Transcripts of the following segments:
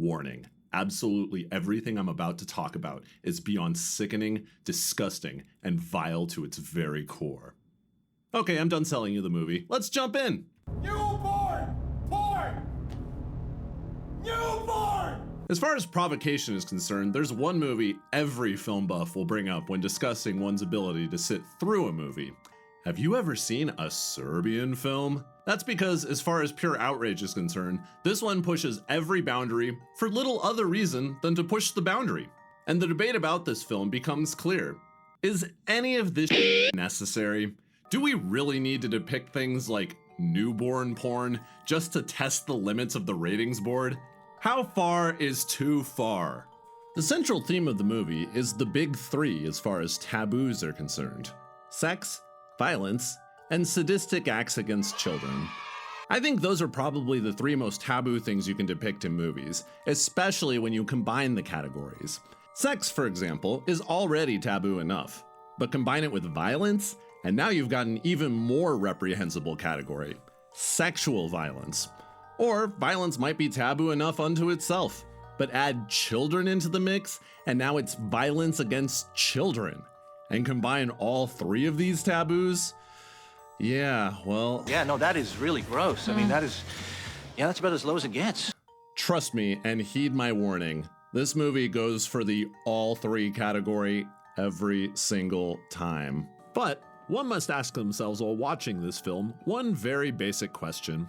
Warning. Absolutely everything I'm about to talk about is beyond sickening, disgusting, and vile to its very core. Okay, I'm done selling you the movie. Let's jump in! Newborn! Porn! Newborn! As far as provocation is concerned, there's one movie every film buff will bring up when discussing one's ability to sit through a movie. Have you ever seen a Serbian film? That's because, as far as pure outrage is concerned, this one pushes every boundary for little other reason than to push the boundary. And the debate about this film becomes clear. Is any of this necessary? Do we really need to depict things like newborn porn just to test the limits of the ratings board? How far is too far? The central theme of the movie is the big three as far as taboos are concerned: sex, violence, and sadistic acts against children. I think those are probably the three most taboo things you can depict in movies, especially when you combine the categories. Sex, for example, is already taboo enough, but combine it with violence, and now you've got an even more reprehensible category: sexual violence. Or violence might be taboo enough unto itself, but add children into the mix, and now it's violence against children. And combine all three of these taboos? Yeah, well... Yeah, no, that is really gross. I mean, that's about as low as it gets. Trust me and heed my warning. This movie goes for the all three category every single time. But one must ask themselves while watching this film one very basic question.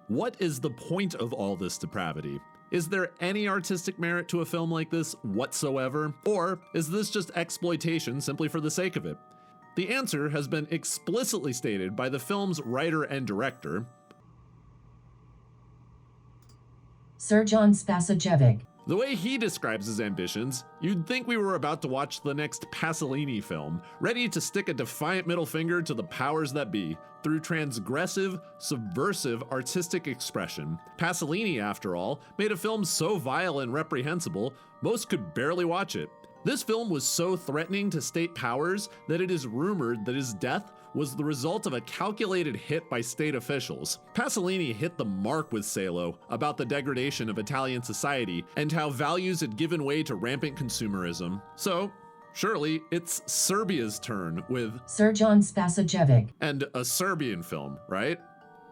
What is the point of all this depravity? Is there any artistic merit to a film like this whatsoever? Or is this just exploitation simply for the sake of it? The answer has been explicitly stated by the film's writer and director, Serbian Spasajevic. The way he describes his ambitions, you'd think we were about to watch the next Pasolini film, ready to stick a defiant middle finger to the powers that be through transgressive, subversive artistic expression. Pasolini, after all, made a film so vile and reprehensible, most could barely watch it. This film was so threatening to state powers that it is rumored that his death was the result of a calculated hit by state officials. Pasolini hit the mark with Salo about the degradation of Italian society and how values had given way to rampant consumerism. So, surely it's Serbia's turn with Serbian Spasajevic. and a Serbian film, right?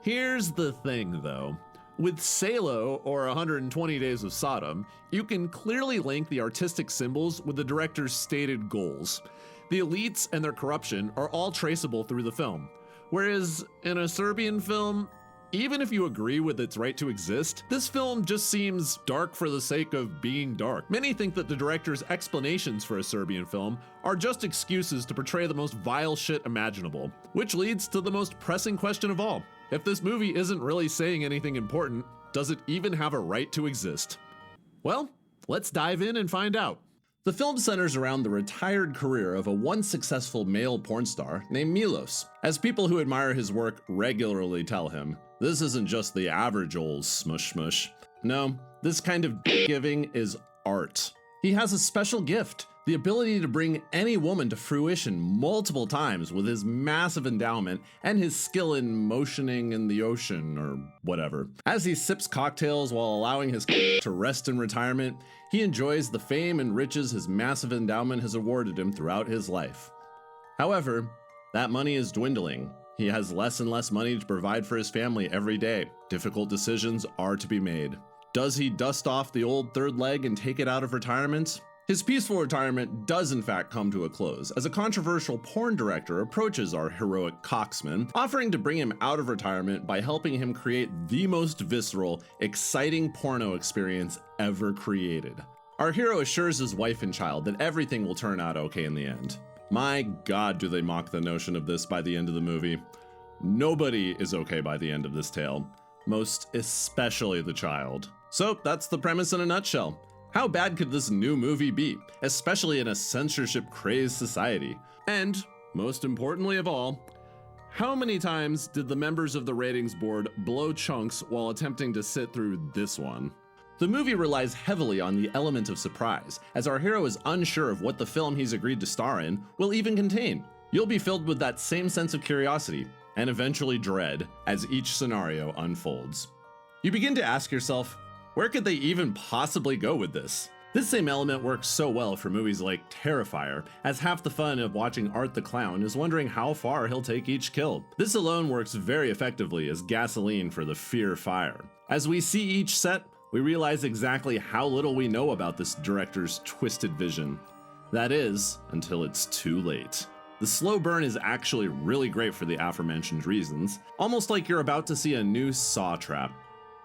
Here's the thing though. With Salo or 120 Days of Sodom, you can clearly link the artistic symbols with the director's stated goals. The elites and their corruption are all traceable through the film. Whereas in a Serbian film, even if you agree with its right to exist, this film just seems dark for the sake of being dark. Many think that the director's explanations for a Serbian film are just excuses to portray the most vile shit imaginable, which leads to the most pressing question of all. If this movie isn't really saying anything important, does it even have a right to exist? Well, let's dive in and find out. The film centers around the retired career of a once successful male porn star named Milos. As people who admire his work regularly tell him, this isn't just the average old smush smush. No, this kind of giving is art. He has a special gift, the ability to bring any woman to fruition multiple times with his massive endowment and his skill in motioning in the ocean or whatever. As he sips cocktails while allowing his to rest in retirement, he enjoys the fame and riches his massive endowment has awarded him throughout his life. However, that money is dwindling. He has less and less money to provide for his family every day. Difficult decisions are to be made. Does he dust off the old third leg and take it out of retirement? His peaceful retirement does in fact come to a close as a controversial porn director approaches our heroic coxman, offering to bring him out of retirement by helping him create the most visceral, exciting porno experience ever created. Our hero assures his wife and child that everything will turn out okay in the end. My God, do they mock the notion of this by the end of the movie. Nobody is okay by the end of this tale, most especially the child. So that's the premise in a nutshell. How bad could this new movie be, especially in a censorship-crazed society? And, most importantly of all, how many times did the members of the ratings board blow chunks while attempting to sit through this one? The movie relies heavily on the element of surprise, as our hero is unsure of what the film he's agreed to star in will even contain. You'll be filled with that same sense of curiosity, and eventually dread, as each scenario unfolds. You begin to ask yourself, Where could they even possibly go with this? This same element works so well for movies like Terrifier, as half the fun of watching Art the Clown is wondering how far he'll take each kill. This alone works very effectively as gasoline for the fear fire. As we see each set, we realize exactly how little we know about this director's twisted vision. That is, until it's too late. The slow burn is actually really great for the aforementioned reasons, almost like you're about to see a new Saw trap.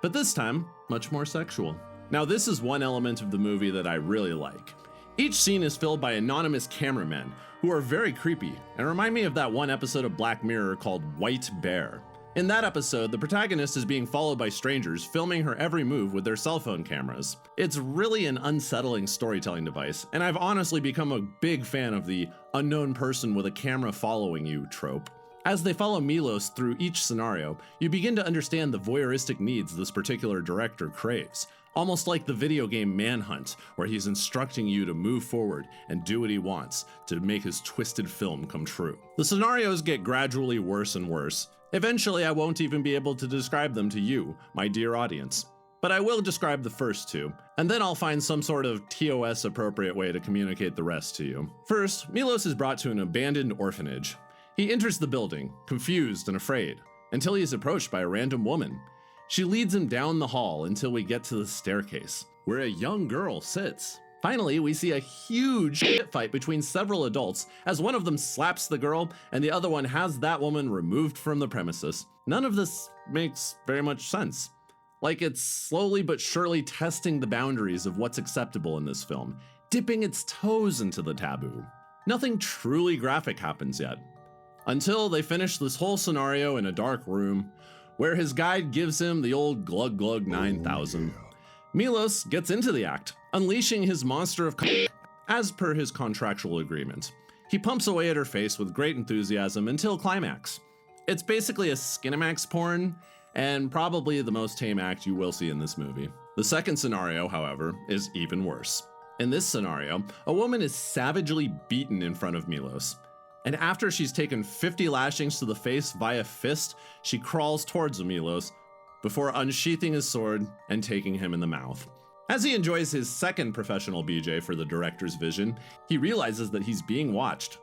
But this time, much more sexual. Now this is one element of the movie that I really like. Each scene is filled by anonymous cameramen who are very creepy and remind me of that one episode of Black Mirror called White Bear. In that episode, the protagonist is being followed by strangers filming her every move with their cell phone cameras. It's really an unsettling storytelling device, and I've honestly become a big fan of the unknown person with a camera following you trope. As they follow Milos through each scenario, you begin to understand the voyeuristic needs this particular director craves. Almost like the video game Manhunt, where he's instructing you to move forward and do what he wants to make his twisted film come true. The scenarios get gradually worse and worse. Eventually, I won't even be able to describe them to you, my dear audience. But I will describe the first two, and then I'll find some sort of TOS appropriate way to communicate the rest to you. First, Milos is brought to an abandoned orphanage. He enters the building, confused and afraid, until he is approached by a random woman. She leads him down the hall until we get to the staircase, where a young girl sits. Finally, we see a huge shit fight between several adults as one of them slaps the girl and the other one has that woman removed from the premises. None of this makes very much sense. Like it's slowly but surely testing the boundaries of what's acceptable in this film, dipping its toes into the taboo. Nothing truly graphic happens yet, until they finish this whole scenario in a dark room, where his guide gives him the old glug glug 9000. Milos gets into the act, unleashing his monster of as per his contractual agreement. He pumps away at her face with great enthusiasm until climax. It's basically a Skinamax porn, and probably the most tame act you will see in this movie. The second scenario, however, is even worse. In this scenario, a woman is savagely beaten in front of Milos. And after she's taken 50 lashings to the face via fist, she crawls towards Milos before unsheathing his sword and taking him in the mouth. As he enjoys his second professional BJ for the director's vision, he realizes that he's being watched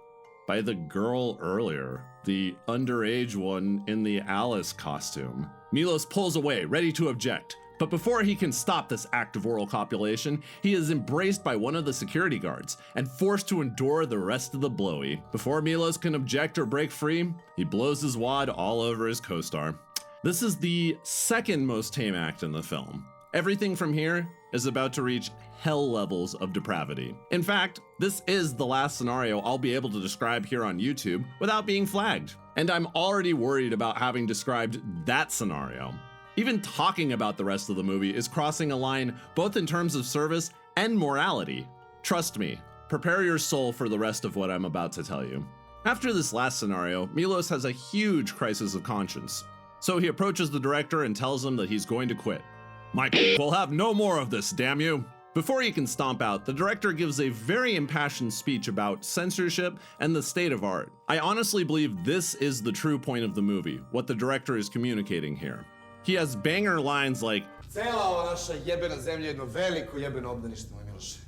by the girl earlier, the underage one in the Alice costume. Milos pulls away, ready to object. But before he can stop this act of oral copulation, he is embraced by one of the security guards and forced to endure the rest of the blowy. Before Milos can object or break free, he blows his wad all over his co-star. This is the second most tame act in the film. Everything from here is about to reach hell levels of depravity. In fact, this is the last scenario I'll be able to describe here on YouTube without being flagged. And I'm already worried about having described that scenario. Even talking about the rest of the movie is crossing a line both in terms of service and morality. Trust me, prepare your soul for the rest of what I'm about to tell you. After this last scenario, Milos has a huge crisis of conscience. So he approaches the director and tells him that he's going to quit. Mike, we'll have no more of this, damn you. Before he can stomp out, the director gives a very impassioned speech about censorship and the state of art. I honestly believe this is the true point of the movie, what the director is communicating here. He has banger lines like, Cela ova naša jebena zemlja je jedno veliko jebeno obdanište, moj Miloše.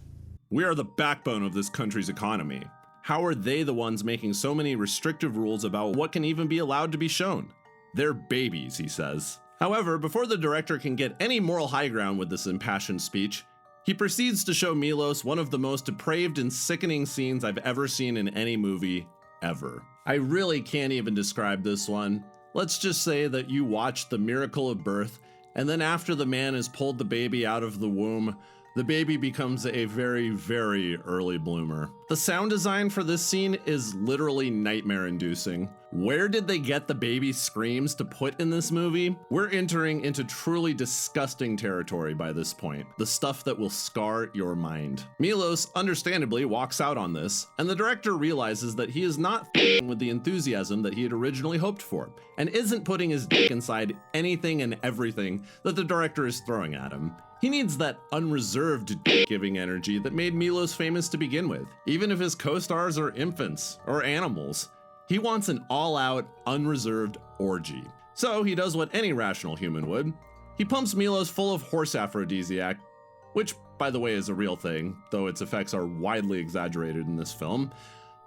"We are the backbone of this country's economy. How are they the ones making so many restrictive rules about what can even be allowed to be shown? They're babies," he says. However, before the director can get any moral high ground with this impassioned speech, he proceeds to show Milos one of the most depraved and sickening scenes I've ever seen in any movie, ever. I really can't even describe this one. Let's just say that you watch the miracle of birth, and then after the man has pulled the baby out of the womb, the baby becomes a very, very early bloomer. The sound design for this scene is literally nightmare-inducing. Where did they get the baby screams to put in this movie? We're entering into truly disgusting territory by this point, the stuff that will scar your mind. Milos understandably walks out on this, and the director realizes that he is not f***ing with the enthusiasm that he had originally hoped for, and isn't putting his dick inside anything and everything that the director is throwing at him. He needs that unreserved dick-giving energy that made Milos famous to begin with, even if his co-stars are infants or animals. He wants an all-out, unreserved orgy. So he does what any rational human would, He pumps Milos full of horse aphrodisiac, which, by the way, is a real thing, though its effects are widely exaggerated in this film.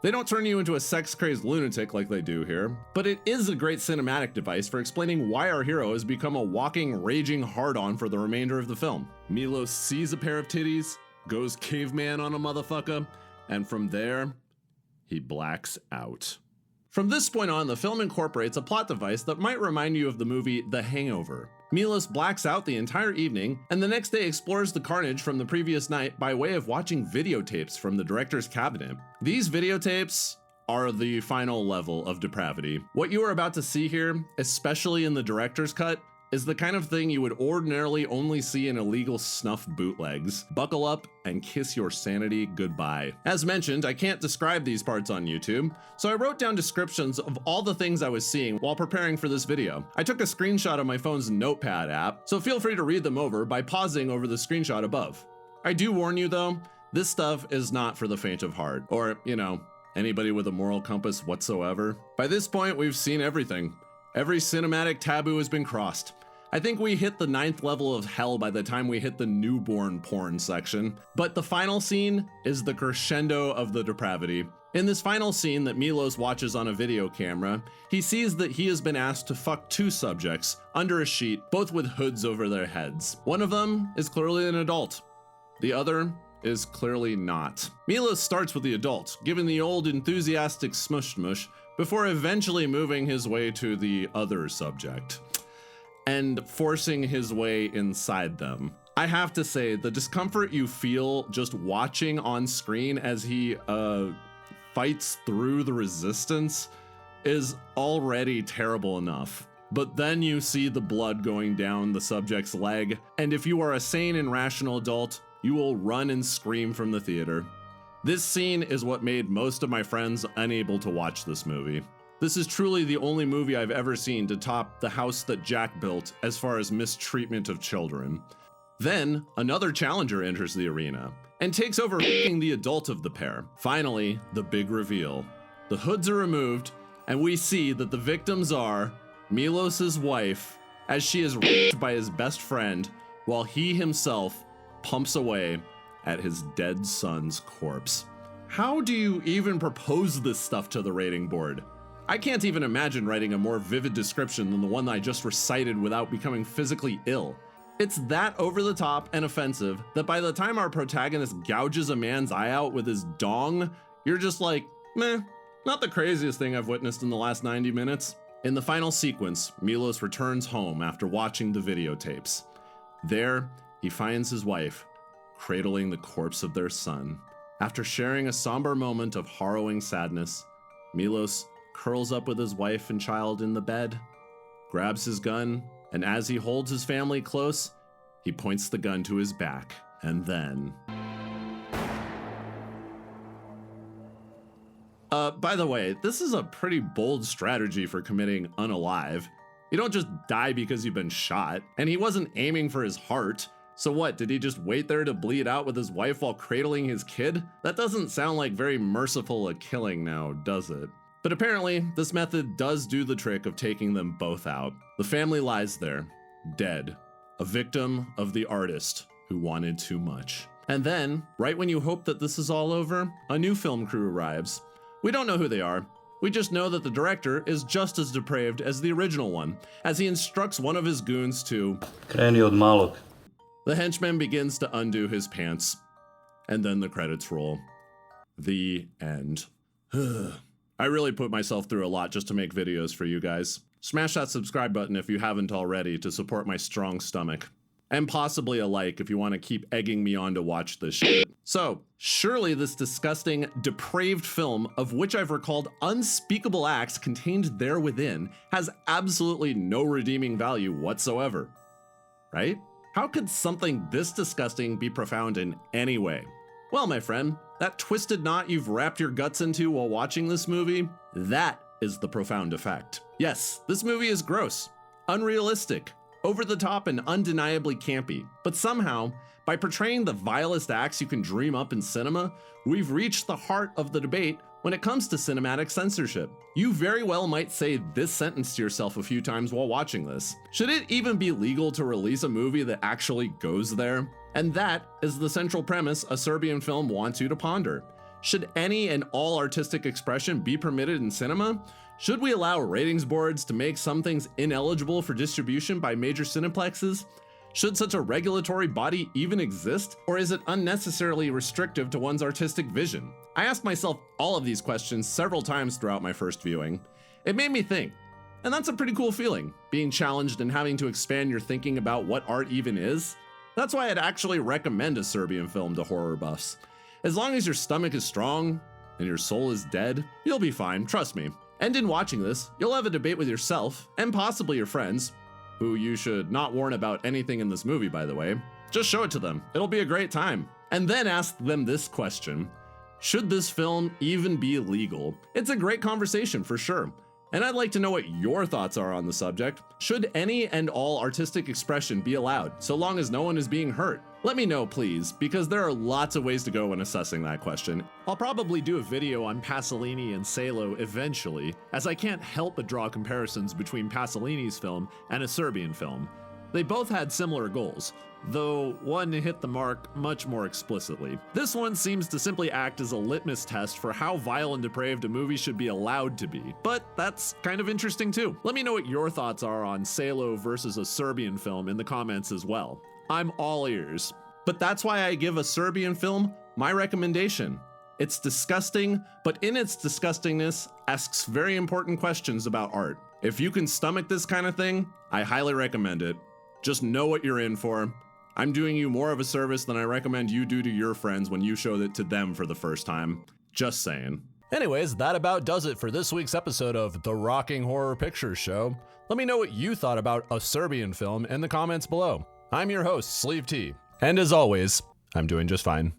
They don't turn you into a sex-crazed lunatic like they do here, but it is a great cinematic device for explaining why our hero has become a walking, raging hard-on for the remainder of the film. Milos sees a pair of titties, goes caveman on a motherfucker, and from there, he blacks out. From this point on, the film incorporates a plot device that might remind you of the movie The Hangover. Milos blacks out the entire evening, and the next day explores the carnage from the previous night by way of watching videotapes from the director's cabinet. These videotapes are the final level of depravity. What you are about to see here, especially in the director's cut, is the kind of thing you would ordinarily only see in illegal snuff bootlegs. Buckle up and kiss your sanity goodbye. As mentioned, I can't describe these parts on YouTube, so I wrote down descriptions of all the things I was seeing while preparing for this video. I took a screenshot of my phone's notepad app, so feel free to read them over by pausing over the screenshot above. I do warn you though, this stuff is not for the faint of heart, or, you know, anybody with a moral compass whatsoever. By this point, we've seen everything. Every cinematic taboo has been crossed. I think we hit the 9th level of hell by the time we hit the newborn porn section. But the final scene is the crescendo of the depravity. In this final scene that Milos watches on a video camera, he sees that he has been asked to fuck 2 subjects under a sheet, both with hoods over their heads. One of them is clearly an adult. The other is clearly not. Milos starts with the adult, giving the old enthusiastic smush smush, before eventually moving his way to the other subject and forcing his way inside them. I have to say, the discomfort you feel just watching on screen as he fights through the resistance is already terrible enough. But then you see the blood going down the subject's leg, and if you are a sane and rational adult, you will run and scream from the theater. This scene is what made most of my friends unable to watch this movie. This is truly the only movie I've ever seen to top The House That Jack Built as far as mistreatment of children. Then, another challenger enters the arena and takes over f***ing the adult of the pair. Finally, the big reveal. The hoods are removed, and we see that the victims are Milos's wife, as she is raped by his best friend, while he himself pumps away at his dead son's corpse. How do you even propose this stuff to the rating board? I can't even imagine writing a more vivid description than the one I just recited without becoming physically ill. It's that over the top and offensive that by the time our protagonist gouges a man's eye out with his dong, you're just like, meh, not the craziest thing I've witnessed in the last 90 minutes. In the final sequence, Milos returns home after watching the videotapes. There, he finds his wife cradling the corpse of their son. After sharing a somber moment of harrowing sadness, Milos curls up with his wife and child in the bed, grabs his gun, and as he holds his family close, he points the gun to his back, and then... By the way, this is a pretty bold strategy for committing unalive. You don't just die because you've been shot, and he wasn't aiming for his heart. So what, did he just wait there to bleed out with his wife while cradling his kid? That doesn't sound like very merciful a killing now, does it? But apparently, this method does do the trick of taking them both out. The family lies there, dead, a victim of the artist who wanted too much. And then, right when you hope that this is all over, a new film crew arrives. We don't know who they are. We just know that the director is just as depraved as the original one, as he instructs one of his goons to... Kreni od malog. The henchman begins to undo his pants, and then the credits roll. The end. I really put myself through a lot just to make videos for you guys. Smash that subscribe button if you haven't already to support my strong stomach. And possibly a like if you want to keep egging me on to watch this shit. So, surely this disgusting, depraved film, of which I've recalled unspeakable acts contained there within, has absolutely no redeeming value whatsoever. Right? How could something this disgusting be profound in any way? Well, my friend, that twisted knot you've wrapped your guts into while watching this movie, that is the profound effect. Yes, this movie is gross, unrealistic, over the top, and undeniably campy. But somehow, by portraying the vilest acts you can dream up in cinema, we've reached the heart of the debate when it comes to cinematic censorship. You very well might say this sentence to yourself a few times while watching this. Should it even be legal to release a movie that actually goes there? And that is the central premise a Serbian film wants you to ponder. Should any and all artistic expression be permitted in cinema? Should we allow ratings boards to make some things ineligible for distribution by major cineplexes? Should such a regulatory body even exist, or is it unnecessarily restrictive to one's artistic vision? I asked myself all of these questions several times throughout my first viewing. It made me think, and that's a pretty cool feeling, being challenged and having to expand your thinking about what art even is. That's why I'd actually recommend a Serbian film to horror buffs. As long as your stomach is strong and your soul is dead, you'll be fine, trust me. And in watching this, you'll have a debate with yourself, and possibly your friends, who you should not warn about anything in this movie, by the way. Just show it to them. It'll be a great time. And then ask them this question: should this film even be legal? It's a great conversation for sure. And I'd like to know what your thoughts are on the subject. Should any and all artistic expression be allowed, so long as no one is being hurt? Let me know, please, because there are lots of ways to go when assessing that question. I'll probably do a video on Pasolini and Salo eventually, as I can't help but draw comparisons between Pasolini's film and a Serbian film. They both had similar goals, though one hit the mark much more explicitly. This one seems to simply act as a litmus test for how vile and depraved a movie should be allowed to be, but that's kind of interesting too. Let me know what your thoughts are on Salo versus a Serbian film in the comments as well. I'm all ears. But that's why I give a Serbian film my recommendation. It's disgusting, but in its disgustingness, asks very important questions about art. If you can stomach this kind of thing, I highly recommend it. Just know what you're in for. I'm doing you more of a service than I recommend you do to your friends when you show it to them for the first time. Just saying. Anyways, that about does it for this week's episode of The Rocking Horror Picture Show. Let me know what you thought about a Serbian film in the comments below. I'm your host, Sleeve T, and as always, I'm doing just fine.